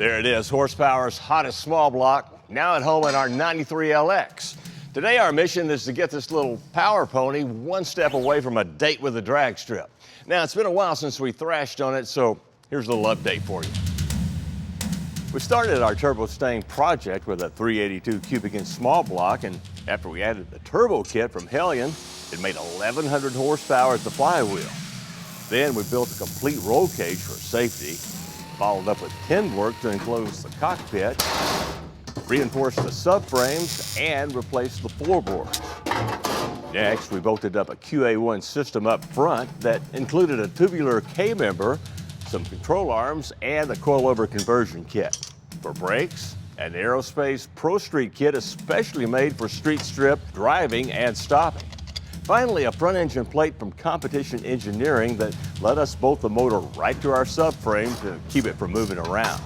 There it is, horsepower's hottest small block, now at home in our 93 LX. Today our mission is to get this little power pony one step away from a date with a drag strip. Now it's been a while since we thrashed on it, so here's a little update for you. We started our Turbostang project with a 382 cubic inch small block, and after we added the turbo kit from Hellion, it made 1,100 horsepower at the flywheel. Then we built a complete roll cage for safety, followed up with pin work to enclose the cockpit, reinforced the subframes, and replaced the floorboards. Next, we bolted up a QA1 system up front that included a tubular K-member, some control arms, and a coilover conversion kit. For brakes, an Aerospace Pro Street kit especially made for street strip driving and stopping. Finally, a front engine plate from Competition Engineering that let us bolt the motor right to our subframe to keep it from moving around.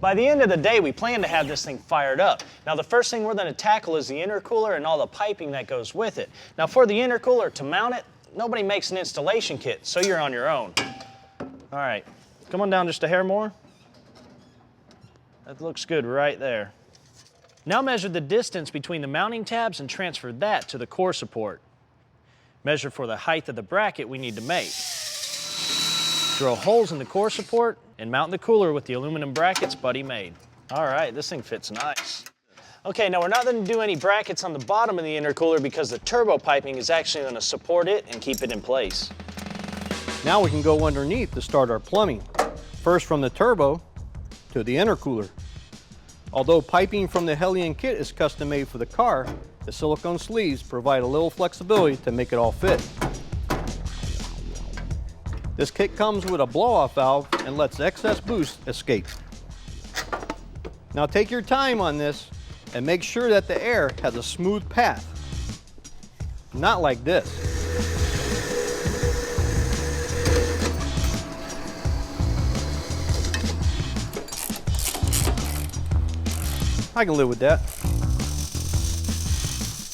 By the end of the day, we plan to have this thing fired up. Now, the first thing we're going to tackle is the intercooler and all the piping that goes with it. Now, for the intercooler, to mount it, nobody makes an installation kit, so you're on your own. All right, come on down just a hair more. That looks good right there. Now measure the distance between the mounting tabs and transfer that to the core support. Measure for the height of the bracket we need to make. Drill holes in the core support and mount the cooler with the aluminum brackets Buddy made. All right, this thing fits nice. Okay, now we're not going to do any brackets on the bottom of the intercooler because the turbo piping is actually going to support it and keep it in place. Now we can go underneath to start our plumbing. First from the turbo to the intercooler. Although piping from the Hellion kit is custom made for the car, the silicone sleeves provide a little flexibility to make it all fit. This kit comes with a blow-off valve and lets excess boost escape. Now take your time on this and make sure that the air has a smooth path. Not like this. I can live with that.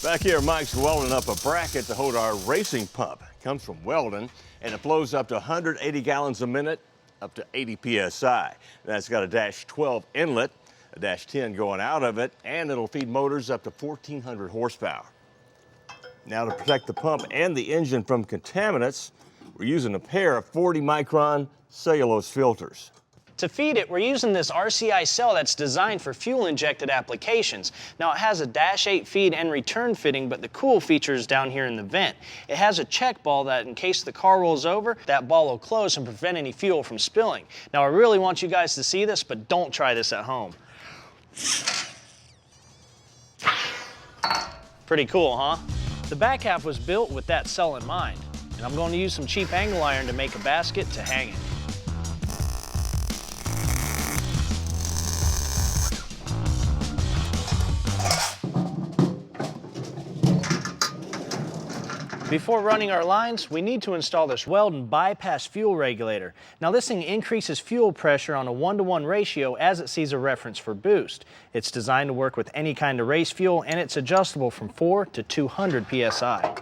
Back here, Mike's welding up a bracket to hold our racing pump. It comes from Weldon, and it flows up to 180 gallons a minute, up to 80 PSI. That's got a -12 inlet, a -10 going out of it, and it'll feed motors up to 1,400 horsepower. Now, to protect the pump and the engine from contaminants, we're using a pair of 40-micron cellulose filters. To feed it, we're using this RCI cell that's designed for fuel-injected applications. Now, it has a -8 feed and return fitting, but the cool feature is down here in the vent. It has a check ball that, in case the car rolls over, that ball will close and prevent any fuel from spilling. Now, I really want you guys to see this, but don't try this at home. Pretty cool, huh? The back half was built with that cell in mind, and I'm going to use some cheap angle iron to make a basket to hang it. Before running our lines, we need to install this Weldon bypass fuel regulator. Now this thing increases fuel pressure on a 1-to-1 ratio as it sees a reference for boost. It's designed to work with any kind of race fuel, and it's adjustable from 4 to 200 PSI.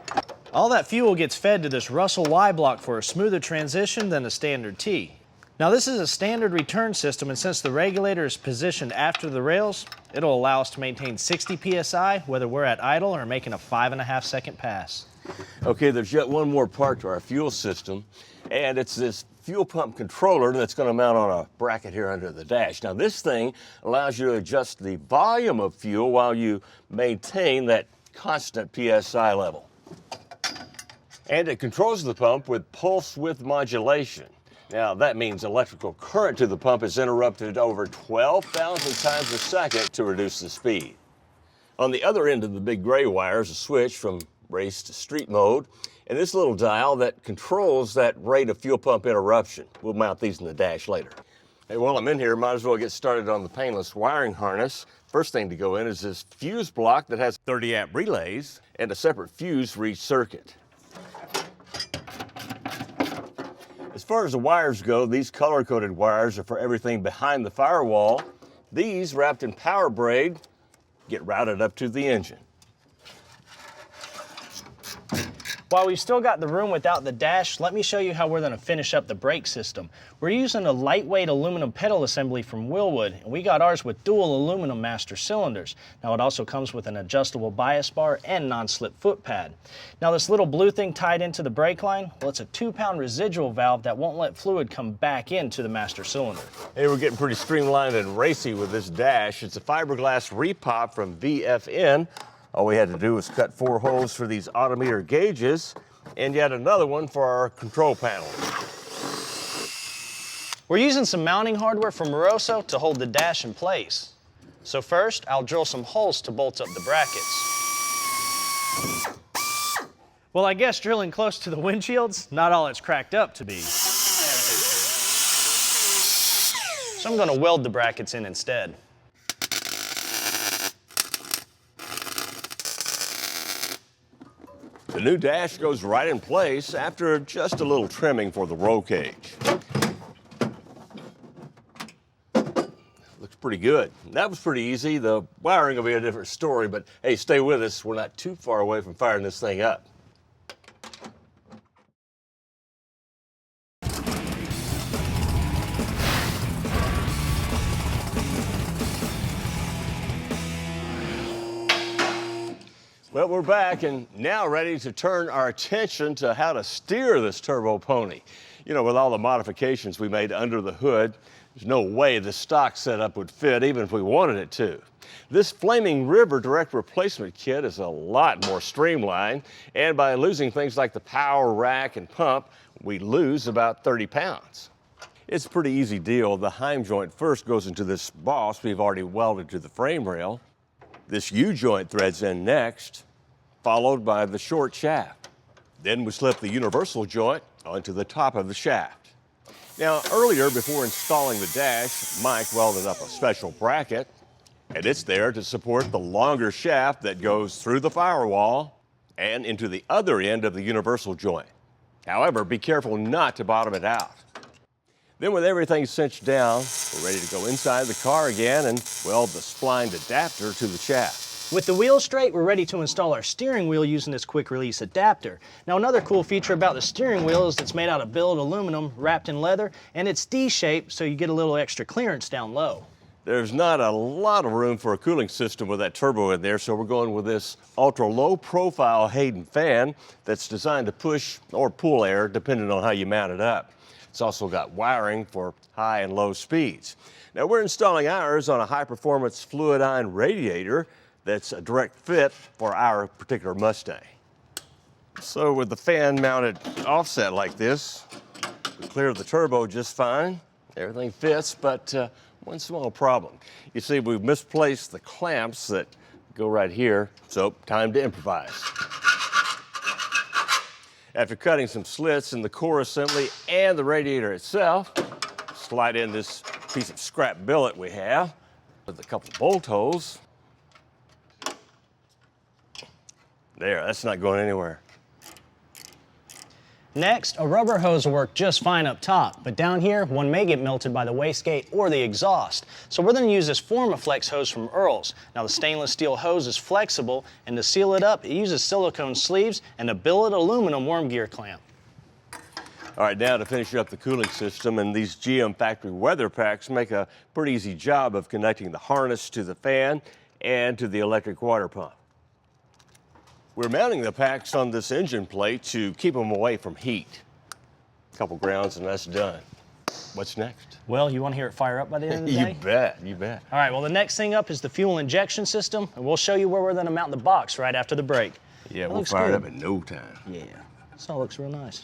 All that fuel gets fed to this Russell Y block for a smoother transition than a standard T. Now this is a standard return system, and since the regulator is positioned after the rails, it'll allow us to maintain 60 PSI whether we're at idle or making a 5.5-second pass. Okay, there's yet one more part to our fuel system, and it's this fuel pump controller that's going to mount on a bracket here under the dash. Now, this thing allows you to adjust the volume of fuel while you maintain that constant PSI level. And it controls the pump with pulse width modulation. Now, that means electrical current to the pump is interrupted over 12,000 times a second to reduce the speed. On the other end of the big gray wire is a switch from race to street mode, and this little dial that controls that rate of fuel pump interruption. We'll mount these in the dash later. Hey, while I'm in here, might as well get started on the painless wiring harness. First thing to go in is this fuse block that has 30-amp relays and a separate fuse for each circuit. As far as the wires go, these color-coded wires are for everything behind the firewall. These, wrapped in power braid, get routed up to the engine. While we've still got the room without the dash, let me show you how we're going to finish up the brake system. We're using a lightweight aluminum pedal assembly from Willwood, and we got ours with dual aluminum master cylinders. Now it also comes with an adjustable bias bar and non-slip foot pad. Now this little blue thing tied into the brake line, well, it's a 2-pound residual valve that won't let fluid come back into the master cylinder. Hey, we're getting pretty streamlined and racy with this dash. It's a fiberglass repop from VFN. All we had to do was cut 4 holes for these odometer gauges and yet another one for our control panel. We're using some mounting hardware from Moroso to hold the dash in place. So first, I'll drill some holes to bolt up the brackets. Well, I guess drilling close to the windshield's not all it's cracked up to be. So I'm going to weld the brackets in instead. The new dash goes right in place after just a little trimming for the roll cage. Looks pretty good. That was pretty easy. The wiring will be a different story, but hey, stay with us. We're not too far away from firing this thing up. Well, we're back and now ready to turn our attention to how to steer this turbo pony. You know, with all the modifications we made under the hood, there's no way the stock setup would fit even if we wanted it to. This Flaming River direct replacement kit is a lot more streamlined, and by losing things like the power rack and pump, we lose about 30 pounds. It's a pretty easy deal. The Heim joint first goes into this boss we've already welded to the frame rail. This U-joint threads in next, followed by the short shaft. Then we slip the universal joint onto the top of the shaft. Now, earlier, before installing the dash, Mike welded up a special bracket, and it's there to support the longer shaft that goes through the firewall and into the other end of the universal joint. However, be careful not to bottom it out. Then with everything cinched down, we're ready to go inside the car again and weld the splined adapter to the shaft. With the wheels straight, we're ready to install our steering wheel using this quick release adapter. Now another cool feature about the steering wheel is it's made out of billet aluminum wrapped in leather, and it's D-shaped so you get a little extra clearance down low. There's not a lot of room for a cooling system with that turbo in there, so we're going with this ultra low profile Hayden fan that's designed to push or pull air depending on how you mount it up. It's also got wiring for high and low speeds. Now we're installing ours on a high-performance fluidine radiator that's a direct fit for our particular Mustang. So with the fan mounted offset like this, we clear the turbo just fine. Everything fits, but one small problem. You see, we've misplaced the clamps that go right here, so time to improvise. After cutting some slits in the core assembly and the radiator itself, slide in this piece of scrap billet we have with a couple of bolt holes. There, that's not going anywhere. Next, a rubber hose will work just fine up top, but down here, one may get melted by the wastegate or the exhaust. So we're going to use this Formaflex hose from Earl's. Now the stainless steel hose is flexible, and to seal it up, it uses silicone sleeves and a billet aluminum worm gear clamp. All right, now to finish up the cooling system, and these GM factory weather packs make a pretty easy job of connecting the harness to the fan and to the electric water pump. We're mounting the packs on this engine plate to keep them away from heat. A couple grounds and that's done. What's next? Well, you want to hear it fire up by the end of the day? You bet, you bet. All right, well, the next thing up is the fuel injection system, and we'll show you where we're going to mount the box right after the break. Yeah, we'll fire it up in no time. Yeah, this all looks real nice.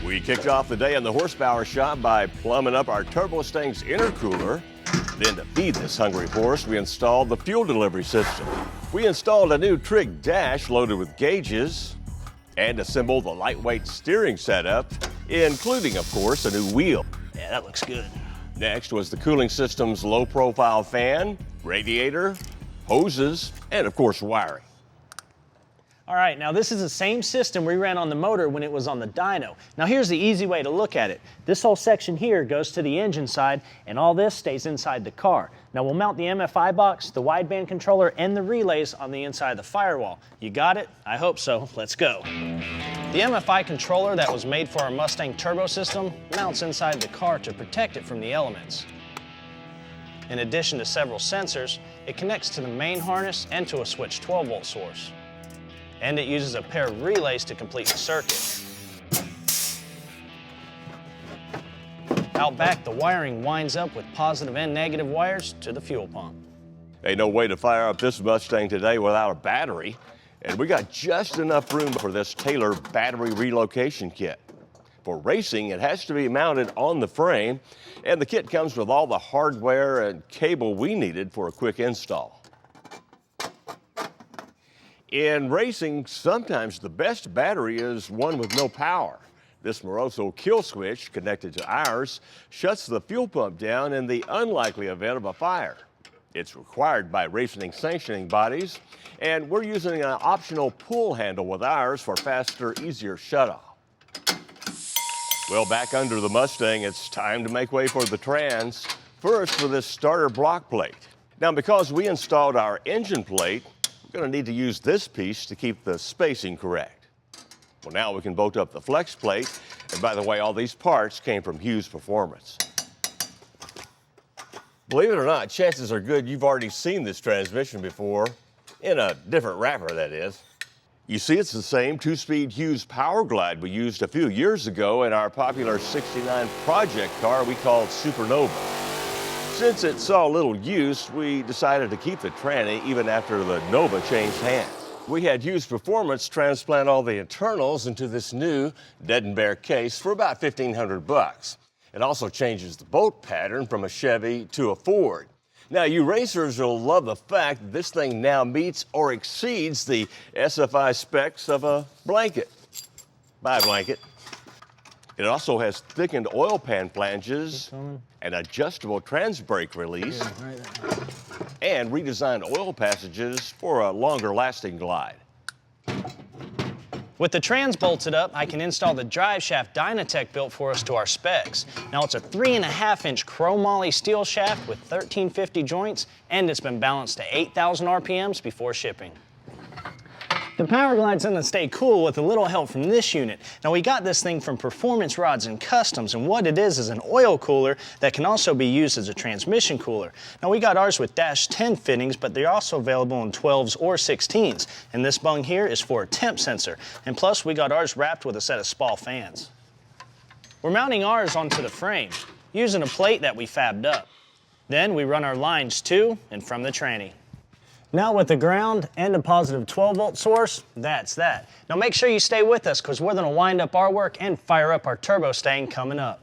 We kicked off the day in the horsepower shop by plumbing up our Turbostang's intercooler. Then to feed this hungry horse, we installed the fuel delivery system. We installed a new trig dash loaded with gauges and assembled the lightweight steering setup, including, of course, a new wheel. Yeah, that looks good. Next was the cooling system's low-profile fan, radiator, hoses, and, of course, wiring. All right, now this is the same system we ran on the motor when it was on the dyno. Now here's the easy way to look at it. This whole section here goes to the engine side, and all this stays inside the car. Now we'll mount the MFI box, the wideband controller, and the relays on the inside of the firewall. You got it? I hope so. Let's go. The MFI controller that was made for our Mustang turbo system mounts inside the car to protect it from the elements. In addition to several sensors, it connects to the main harness and to a switched 12-volt source. And it uses a pair of relays to complete the circuit. Out back, the wiring winds up with positive and negative wires to the fuel pump. Ain't no way to fire up this Mustang today without a battery, and we got just enough room for this Taylor battery relocation kit. For racing, it has to be mounted on the frame, and the kit comes with all the hardware and cable we needed for a quick install. In racing, sometimes the best battery is one with no power. This Moroso kill switch connected to ours shuts the fuel pump down in the unlikely event of a fire. It's required by racing sanctioning bodies, and we're using an optional pull handle with ours for faster, easier shutoff. Well, back under the Mustang, it's time to make way for the trans. First, for this starter block plate. Now, because we installed our engine plate, we're going to need to use this piece to keep the spacing correct. Well, now we can bolt up the flex plate. And by the way, all these parts came from Hughes Performance. Believe it or not, chances are good you've already seen this transmission before, in a different wrapper, that is. You see, it's the same 2-speed Hughes Power Glide we used a few years ago in our popular '69 project car we called Supernova. Since it saw little use, we decided to keep the tranny even after the Nova changed hands. We had Hughes Performance transplant all the internals into this new dead and bare case for about $1,500. It also changes the bolt pattern from a Chevy to a Ford. Now, you racers will love the fact that this thing now meets or exceeds the SFI specs of a blanket. Buy a blanket. It also has thickened oil pan flanges, an adjustable trans brake release, and redesigned oil passages for a longer lasting glide. With the trans bolted up, I can install the drive shaft Dynatech built for us to our specs. Now it's a 3.5-inch chromoly steel shaft with 1350 joints, and it's been balanced to 8,000 RPMs before shipping. The Power Glide's gonna stay cool with a little help from this unit. Now we got this thing from Performance Rods and Customs, and what it is an oil cooler that can also be used as a transmission cooler. Now we got ours with -10 fittings, but they're also available in 12s or 16s. And this bung here is for a temp sensor. And plus we got ours wrapped with a set of SPAL fans. We're mounting ours onto the frame, using a plate that we fabbed up. Then we run our lines to and from the tranny. Now with the ground and a positive 12-volt source, that's that. Now make sure you stay with us because we're going to wind up our work and fire up our Turbostang coming up.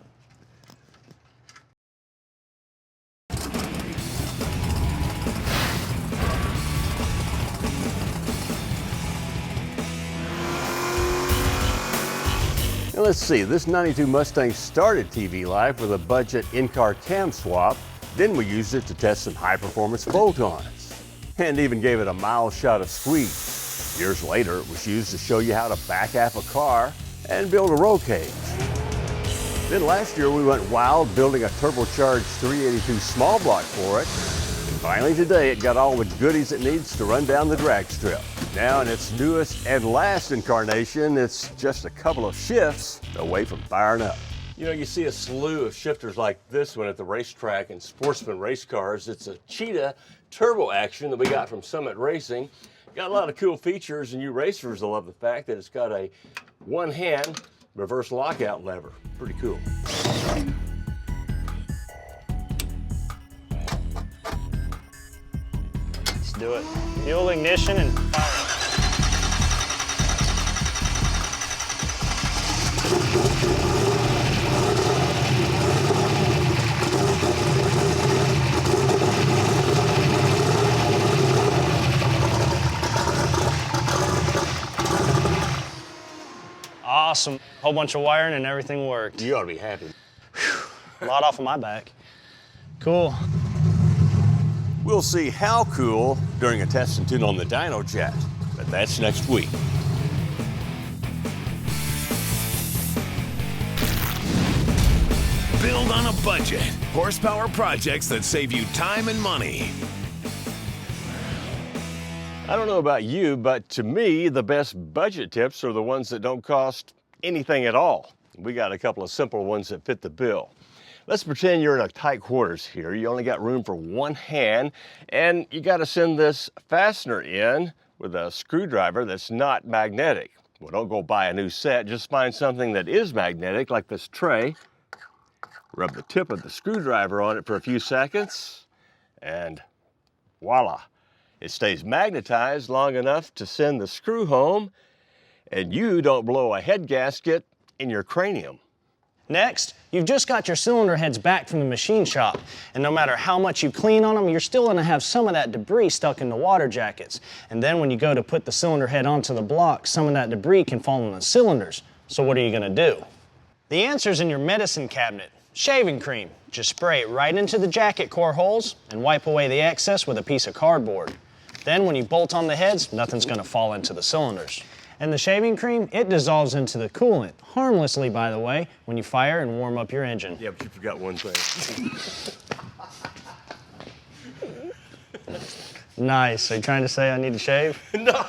Now let's see, this '92 Mustang started TV life with a budget in-car cam swap. Then we used it to test some high-performance bolt-ons, and even gave it a mild shot of squeeze. Years later, it was used to show you how to back half a car and build a roll cage. Then last year, we went wild building a turbocharged 382 small block for it. And finally today, it got all the goodies it needs to run down the drag strip. Now in its newest and last incarnation, it's just a couple of shifts away from firing up. You know, you see a slew of shifters like this one at the racetrack in sportsman race cars. It's a Cheetah turbo action that we got from Summit Racing. Got a lot of cool features, and you racers will love the fact that it's got a one-hand reverse lockout lever. Pretty cool. Let's do it. Fuel ignition and fire. Awesome. Whole bunch of wiring and everything worked. You ought to be happy. A lot off of my back. Cool. We'll see how cool during a test and tune on the dyno jet. But that's next week. Build on a budget. Horsepower projects that save you time and money. I don't know about you, but to me, the best budget tips are the ones that don't cost anything at all. We got a couple of simple ones that fit the bill. Let's pretend you're in a tight quarters here. You only got room for one hand, and you got to send this fastener in with a screwdriver that's not magnetic. Well, don't go buy a new set. Just find something that is magnetic, like this tray. Rub the tip of the screwdriver on it for a few seconds, and voila. It stays magnetized long enough to send the screw home, and you don't blow a head gasket in your cranium. Next, you've just got your cylinder heads back from the machine shop, and no matter how much you clean on them, you're still going to have some of that debris stuck in the water jackets. And then when you go to put the cylinder head onto the block, some of that debris can fall on the cylinders. So what are you going to do? The answer's in your medicine cabinet. Shaving cream. Just spray it right into the jacket core holes and wipe away the excess with a piece of cardboard. Then when you bolt on the heads, nothing's going to fall into the cylinders. And the shaving cream, it dissolves into the coolant, harmlessly by the way, when you fire and warm up your engine. Yeah, but you forgot one thing. Nice. Are you trying to say I need to shave? No.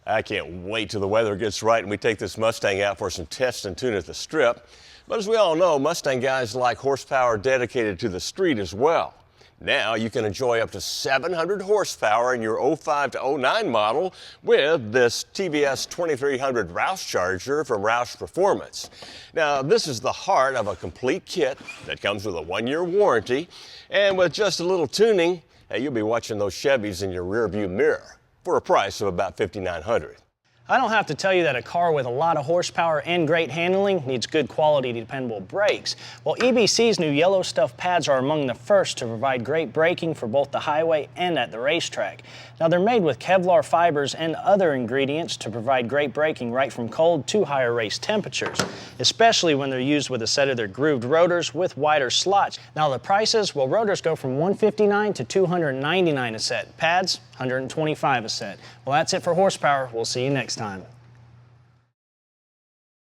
I can't wait till the weather gets right and we take this Mustang out for some test and tune at the strip. But as we all know, Mustang guys like horsepower dedicated to the street as well. Now you can enjoy up to 700 horsepower in your 05 to 09 model with this TVS 2300 Roush Charger from Roush Performance. Now this is the heart of a complete kit that comes with a 1-year warranty, and with just a little tuning, you'll be watching those Chevys in your rearview mirror for a price of about $5,900. I don't have to tell you that a car with a lot of horsepower and great handling needs good quality, dependable brakes. Well, EBC's new yellow stuff pads are among the first to provide great braking for both the highway and at the racetrack. Now they're made with Kevlar fibers and other ingredients to provide great braking right from cold to higher race temperatures, especially when they're used with a set of their grooved rotors with wider slots. Now the prices, well, rotors go from $159 to $299 a set. Pads, $125 a set. Well, that's it for horsepower. We'll see you next time.